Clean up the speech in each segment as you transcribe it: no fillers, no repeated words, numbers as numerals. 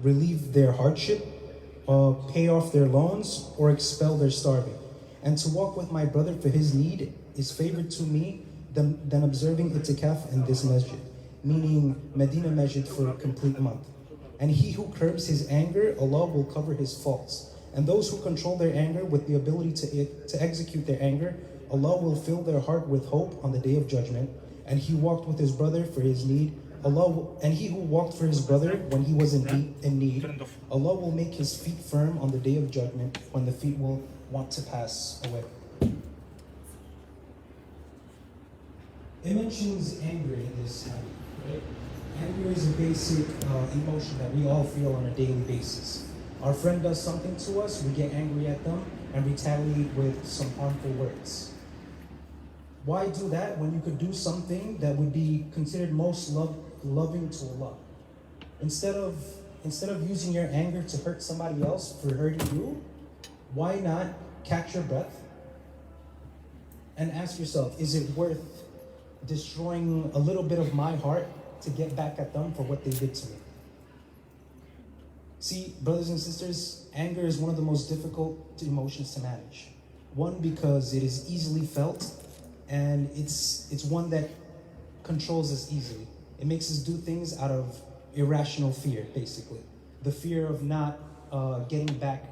relieve their hardship, pay off their loans, or expel their starving. And to walk with my brother for his need is favored to me than observing itikaf in this masjid, meaning Medina Masjid for a complete month. And he who curbs his anger, Allah will cover his faults. And those who control their anger with the ability to execute their anger, Allah will fill their heart with hope on the day of judgment. And he walked with his brother for his need. And he who walked for his brother when he was in need, Allah will make his feet firm on the day of judgment when the feet will want to pass away. It mentions anger in this hadith, right? Anger is a basic emotion that we all feel on a daily basis. Our friend does something to us, we get angry at them and retaliate with some harmful words. Why do that when you could do something that would be considered most loving to Allah? Instead of using your anger to hurt somebody else for hurting you, why not catch your breath and ask yourself, is it worth destroying a little bit of my heart to get back at them for what they did to me? See, brothers and sisters, anger is one of the most difficult emotions to manage. One, because it is easily felt, and it's one that controls us easily. It makes us do things out of irrational fear, basically. The fear of not getting back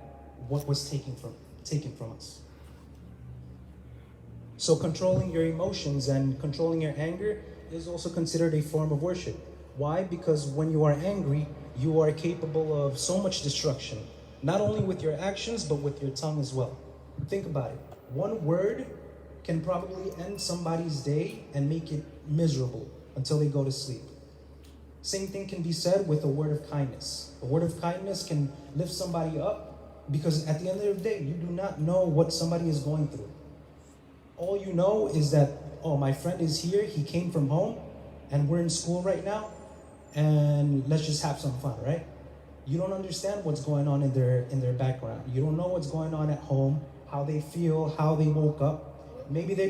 what was taken from us. So controlling your emotions and controlling your anger is also considered a form of worship. Why? Because when you are angry, you are capable of so much destruction, not only with your actions, but with your tongue as well. Think about it. One word can probably end somebody's day and make it miserable until they go to sleep. Same thing can be said with a word of kindness. A word of kindness can lift somebody up, because at the end of the day, you do not know what somebody is going through. All you know is that, oh, my friend is here, he came from home, and we're in school right now, and let's just have some fun, right? You don't understand what's going on in their background. You don't know what's going on at home, how they feel, how they woke up. Maybe they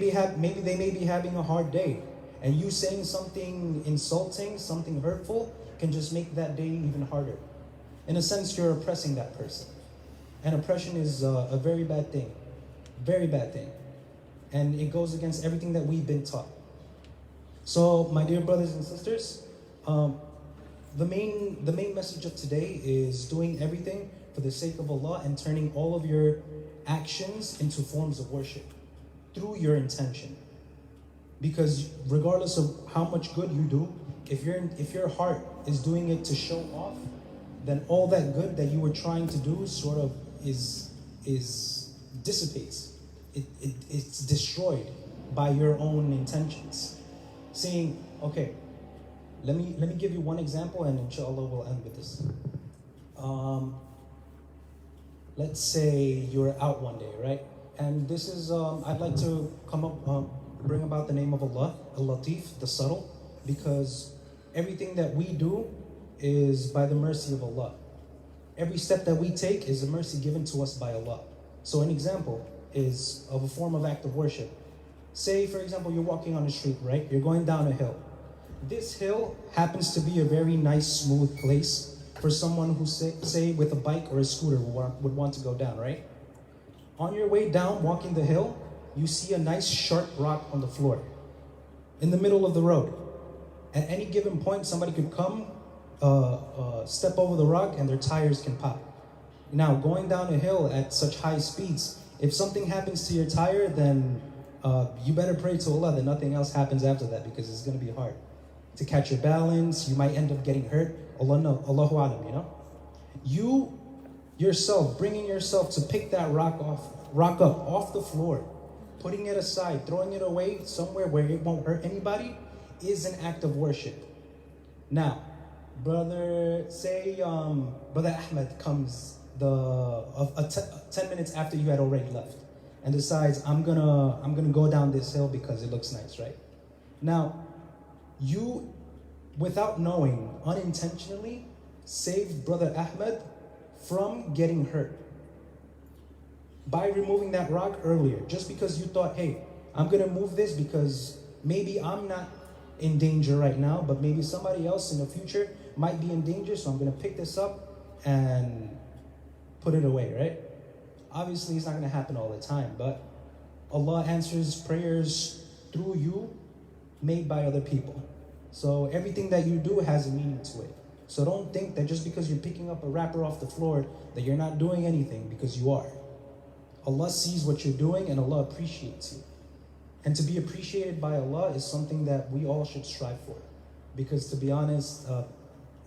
may be having a hard day, and you saying something insulting, something hurtful, can just make that day even harder. In a sense, you're oppressing that person. And oppression is a very bad thing. Very bad thing. And it goes against everything that we've been taught. So, my dear brothers and sisters, the main message of today is doing everything for the sake of Allah and turning all of your actions into forms of worship through your intention. Because regardless of how much good you do, if your heart is doing it to show off, then all that good that you were trying to do sort of dissipates. It's destroyed by your own intentions. Saying, okay, let me give you one example, and inshallah we'll end with this. Let's say you're out one day, right? And this is I'd like to bring about the name of Allah, Al-Latif, the subtle, because everything that we do is by the mercy of Allah. Every step that we take is a mercy given to us by Allah. So an example is of a form of act of worship. Say, for example, you're walking on the street, right? You're going down a hill. This hill happens to be a very nice, smooth place for someone who, say with a bike or a scooter would want to go down, right? On your way down, walking the hill, you see a nice sharp rock on the floor, in the middle of the road. At any given point, somebody could come, step over the rock, and their tires can pop. Now, going down a hill at such high speeds, if something happens to your tire, then you better pray to Allah that nothing else happens after that, because it's going to be hard to catch your balance. You might end up getting hurt. Allahu Alam, you know? You yourself, bringing yourself to pick that rock up off the floor, putting it aside, throwing it away somewhere where it won't hurt anybody, is an act of worship. Now, brother Ahmed comes 10 minutes after you had already left, and decides, I'm gonna go down this hill because it looks nice, right? Now, you, without knowing, unintentionally saved brother Ahmed from getting hurt by removing that rock earlier, just because you thought, hey, I'm gonna move this because maybe I'm not in danger right now, but maybe somebody else in the future might be in danger, so I'm gonna pick this up and put it away, right? Obviously, it's not going to happen all the time, but Allah answers prayers through you made by other people. So everything that you do has a meaning to it. So don't think that just because you're picking up a wrapper off the floor that you're not doing anything, because you are. Allah sees what you're doing and Allah appreciates you. And to be appreciated by Allah is something that we all should strive for. Because to be honest,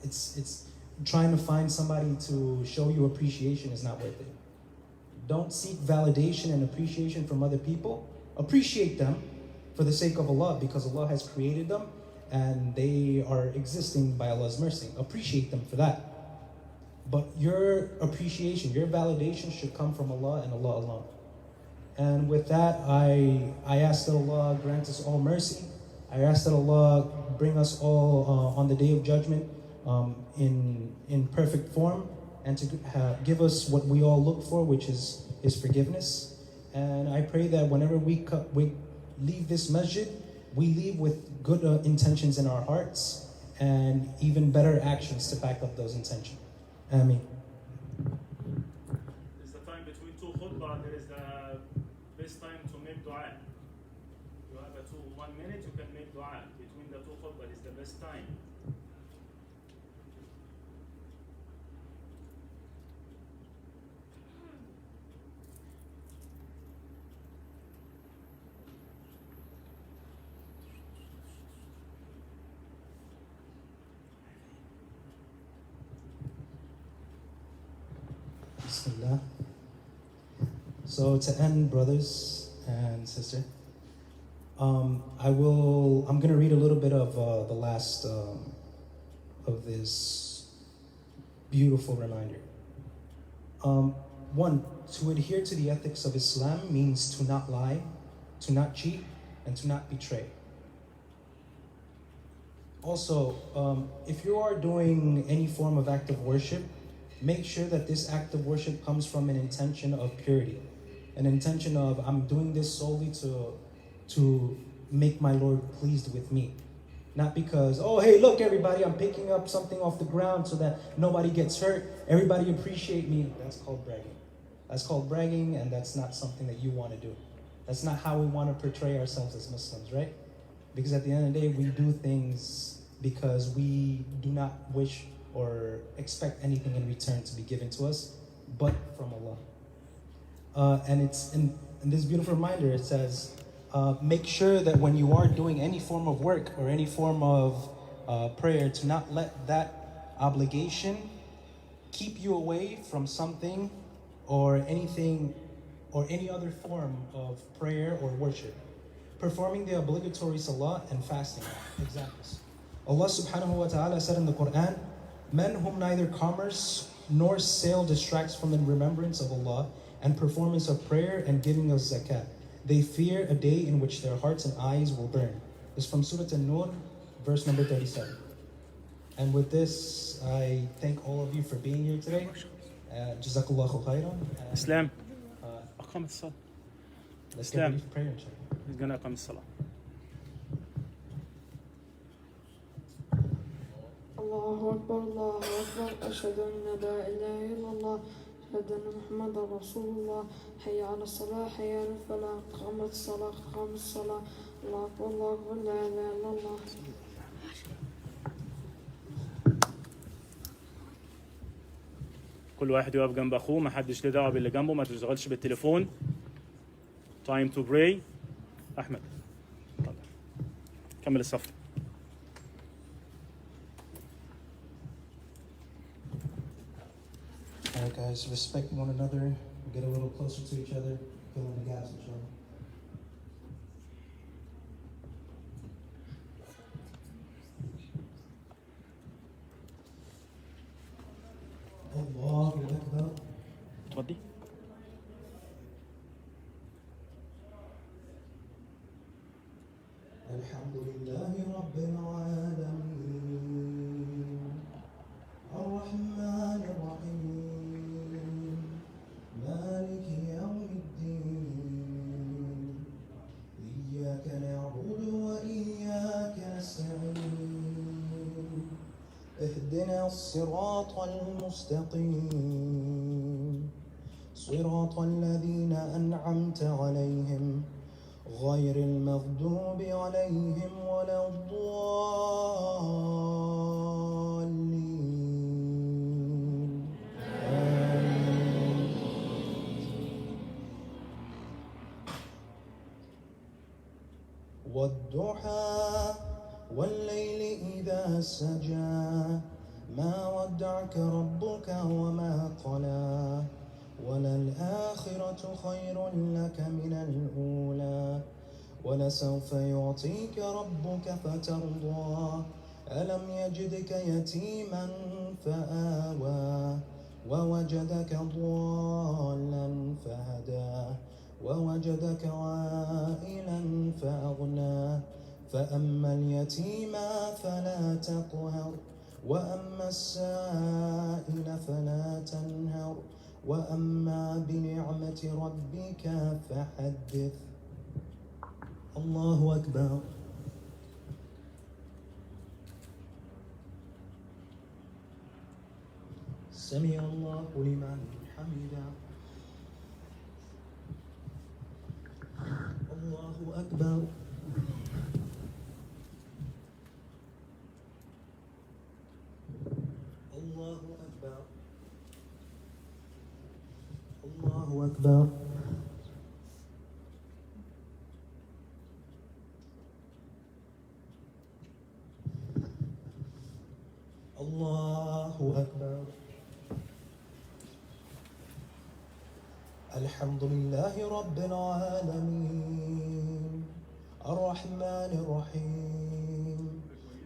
it's trying to find somebody to show you appreciation is not worth it. Don't seek validation and appreciation from other people. Appreciate them for the sake of Allah, because Allah has created them and they are existing by Allah's mercy. Appreciate them for that. But your appreciation, your validation should come from Allah and Allah alone. And with that, I ask that Allah grant us all mercy. I ask that Allah bring us all on the Day of Judgment in perfect form, and to give us what we all look for, which is His forgiveness. And I pray that whenever we leave this masjid, we leave with good intentions in our hearts and even better actions to back up those intentions. Ameen. It's the time between two khutbah. There is the best time to make dua. You have 1 minute, you can make dua. Between the two khutbah is the best time. Bismillah. So to end, brothers and sister, I'm going to read a little bit of the last of this beautiful reminder. One, to adhere to the ethics of Islam means to not lie, to not cheat, and to not betray. Also, if you are doing any form of act of worship, make sure that this act of worship comes from an intention of purity, an intention of, I'm doing this solely to make my Lord pleased with me. Not because, oh, hey, look, everybody, I'm picking up something off the ground so that nobody gets hurt. Everybody appreciate me. That's called bragging. That's called bragging, and that's not something that you want to do. That's not how we want to portray ourselves as Muslims, right? Because at the end of the day, we do things because we do not wish or expect anything in return to be given to us, but from Allah. And it's in this beautiful reminder, it says, make sure that when you are doing any form of work or any form of prayer, to not let that obligation keep you away from something or anything or any other form of prayer or worship. Performing the obligatory salah and fasting. Examples. Allah subhanahu wa ta'ala said in the Quran, men whom neither commerce nor sale distracts from the remembrance of Allah and performance of prayer and giving of zakat, they fear a day in which their hearts and eyes will burn. This is from Surah An-Nur, verse number 37. And with this, I thank all of you for being here today. Jazakallahu khairan. Islam. أقام الصلاة. Let's get ready for prayer, inshallah. He's going to أقام الصلاة. الله أكبر الله أكبر أشهد أن لا إله إلا الله أشهد أن محمدا رسول الله حي على الصلاة حي على الفلاح قامت الصلاة قامت الصلاة الله أكبر الله أكبر لا إله إلا الله. كل واحد يقف جنب أخوه، ما حدش له دعوة باللي جنبه، ما تشغلش بالتليفون. Time to pray. أحمد كمل الصف. Alright guys, respect one another, get a little closer to each other, fill in the gaps, inshallah. Allahu Akbar. تفضي. Alhamdulillahi Rabbil Alameen. Ar-Rahman Ar-Rahim. Maliki Yawmiddin. Iyyaka na'budu wa iyyaka nasta'in. اهدنا الصراط الصراط المستقيم صراط الذين أنعمت عليهم غير المغضوب عليهم ولا الضالين آمين. والضحى والليل إذا سجى ما ودعك ربك وما قلى وللآخرة خير لك من الأولى ولسوف يعطيك ربك فترضى ألم يجدك يتيما فآوى ووجدك ضالا فهدى ووجدك عائلا فأغنى فأما اليتيم فلا تقهر وأما السائل فلا تنهر وأما بنعمة ربك فحدث. الله أكبر. سمع الله لمن حمده. الله أكبر. الله أكبر. الله أكبر. الله أكبر. الحمد لله رب العالمين الرحمن الرحيم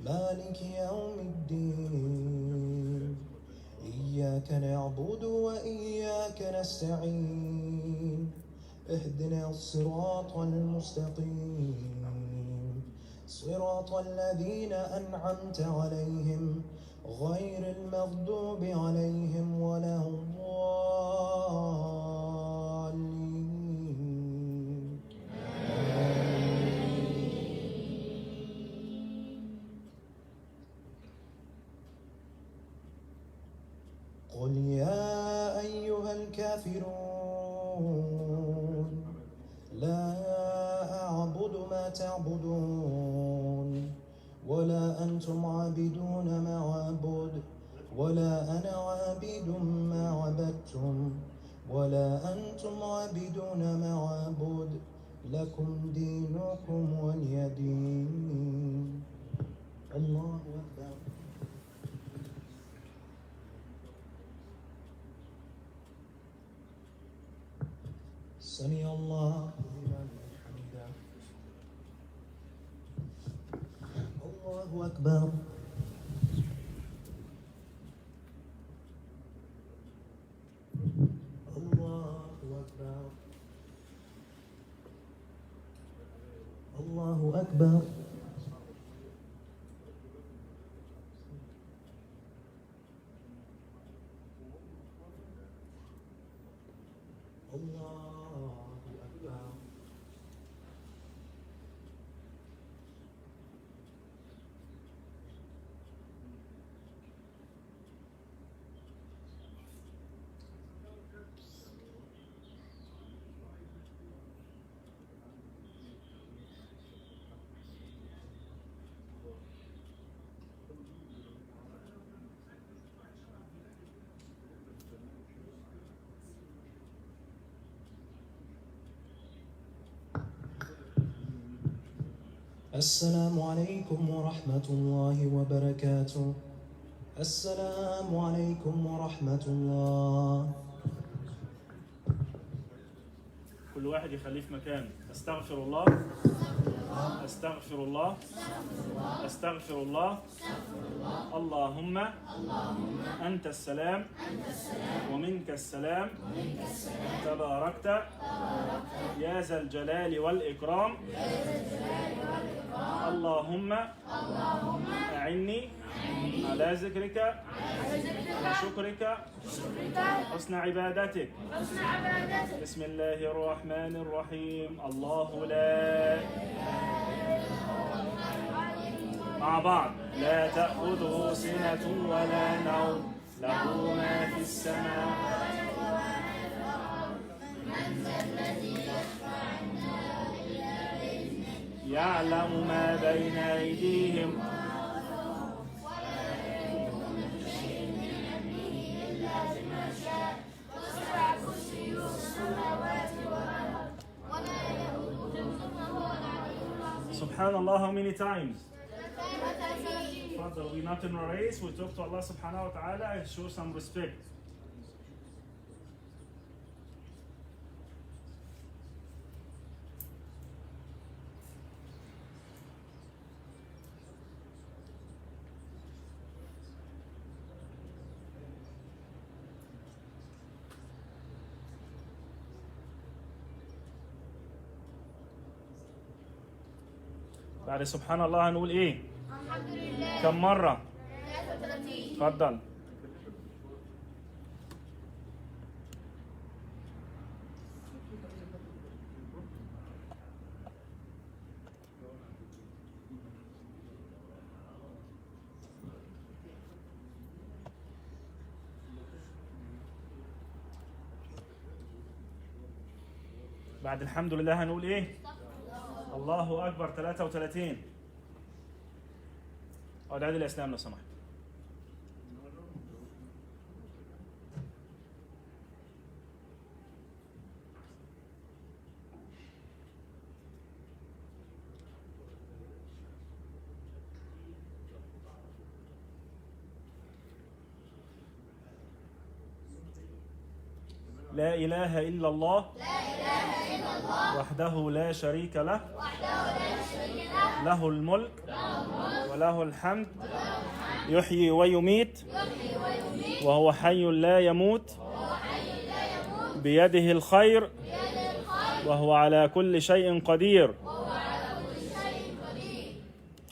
مالك يوم الدين إياك نعبد وإياك نستعين اهدنا الصراط المستقيم صراط الذين أنعمت عليهم غير المغضوب عليهم ولا الضالين قل يا أيها الكافرون لا أعبد ما تعبدون ولا أنتم عابدون ما أعبد ولا أنا عابد ما عبدتم ولا أنتم عابدون ما أعبد لكم دينكم ولي دين. الله أكبر. سمع الله لمن حمده. الله أكبر. الله أكبر. الله أكبر. الله أكبر. السلام عليكم ورحمة الله وبركاته. السلام عليكم ورحمة الله. كل واحد يخليه في مكانه. استغفر الله استغفر الله استغفر الله. اللهم أنت السلام ومنك السلام تباركت يا ذا الجلال والإكرام. اللهم أعني على ذكرك وشكرك حسن عبادتك. بسم الله الرحمن الرحيم. الله لا مع بعض. لا تأخذه سنة ولا نوم، له ما في السماوات يعلم ما بين أيديهم Subhanallah, how many times? Father, we're not in a race. We talk to Allah subhanahu wa ta'ala and show some respect. بعد سبحان الله هنقول ايه؟ الحمد لله. كم مرة؟ 33. اتفضل. بعد الحمد لله هنقول ايه؟ الله أكبر 33. أعد الإسلام لو سمحت. لا إله إلا الله وحده لا شريك له له الملك وله الحمد يحيي ويميت وهو حي لا يموت بيده الخير وهو على كل شيء قدير.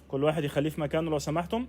كل واحد يخليه في مكانه لو سمحتم.